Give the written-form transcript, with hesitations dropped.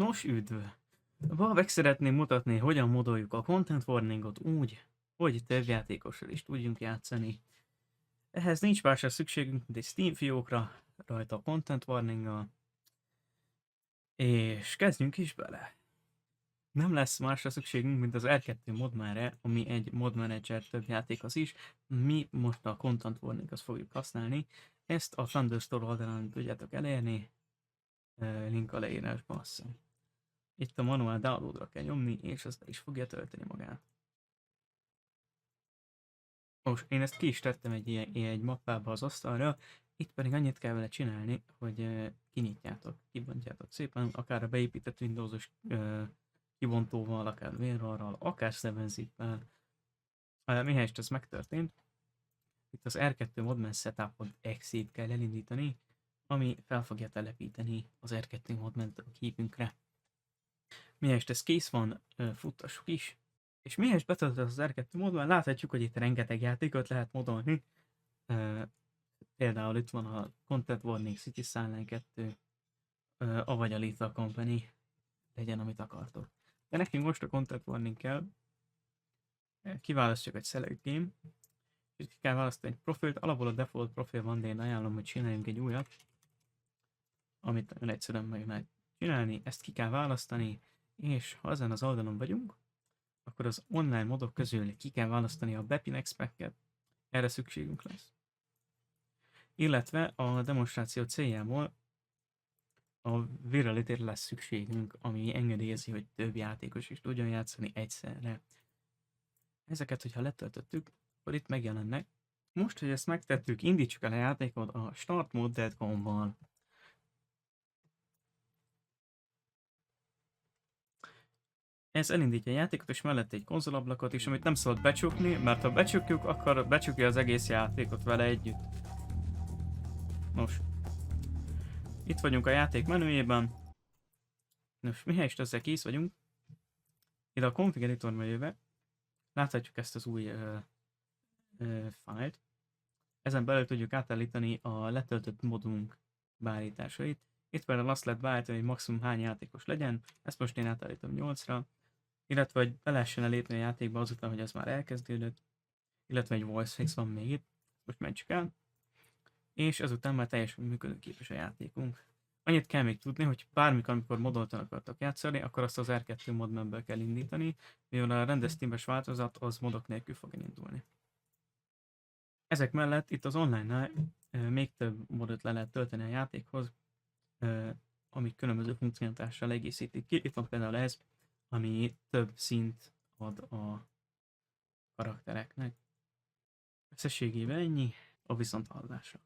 Nos, üdv! Ma meg szeretném mutatni, hogyan modoljuk a Content Warningot úgy, hogy több játékossal is tudjunk játszani. Ehhez nincs másra szükségünk, mint egy Steam fiókra, rajta a Content Warninggal, és kezdjünk is bele. Nem lesz másra szükségünk, mint az R2 modmára, ami egy mod manager több játékhoz is. Mi most a Content Warningot fogjuk használni. Ezt a Thunderstore oldalán tudjátok elérni, link a leírásban azt hiszem. Itt a manuál downloadra kell nyomni, és azt is fogja tölteni magát. Most én ezt ki is tettem egy mappába az asztalra, itt pedig annyit kell vele csinálni, hogy kinyitjátok, kibontjátok szépen, akár a beépített Windows-os kibontóval, akár WinRAR-ral, akár 7-Zip-vel. Mihelyest ez megtörtént, itt az R2 Modman Setupot exit kell elindítani, ami fel fogja telepíteni az R2 Modman a képünkre. Mihelyest ez kész van, futtassuk is. És mihelyest betöltött az R2 modban, láthatjuk, hogy itt rengeteg játékot lehet modolni. Például itt van a Content Warning City Skyline 2, avagy a Lethal Company, legyen amit akartok. De nekünk most a Content Warning kell. Kiválasztjuk egy Select Game, és ki kell választani egy profilt, alapból a default profil van, de én ajánlom, hogy csináljunk egy újat, amit nagyon egyszerűen meg lehet csinálni. Ezt ki kell választani, és ha ezen az oldalon vagyunk, akkor az online modok közül ki kell választani a Bepinex Packet, erre szükségünk lesz. Illetve a demonstráció céljából a Virality-re lesz szükségünk, ami engedélyezi, hogy több játékos is tudjon játszani egyszerre. Ezeket, hogyha letöltöttük, akkor itt megjelennek. Most, hogy ezt megtettük, indítsuk el a játékot a startmode.com-val. Ez elindítja a játékot, és mellette egy konzolablakot is, amit nem szabad becsukni, mert ha becsukjuk, akkor becsukja az egész játékot vele együtt. Nos, itt vagyunk a játék menüjében. Nos, mihelyest ezzel kész vagyunk, ide a config editorba jöve, láthatjuk ezt az új fájlt. Ezen belül tudjuk átállítani a letöltött modunk beállításait. Itt például azt lehet beállítani, hogy maximum hány játékos legyen, ezt most én átállítom 8-ra, illetve hogy be lehessen lépni a játékba azután, hogy ez már elkezdődött, illetve egy voice fix van még itt, most mentsük el, és ezután már teljesen működőképes a játékunk. Annyit kell még tudni, hogy bármikor, amikor modoltan akartok játszani, akkor azt az R2 modmenből kell indítani, mivel a rendes Steam-es változat az modok nélkül fog indulni. Ezek mellett itt az online-nál még több modot le lehet tölteni a játékhoz, amik különböző funkcionalitással egészítik ki. Itt van például ez, ami több szint ad a karaktereknek. Összességében ennyi, a viszonthallásra.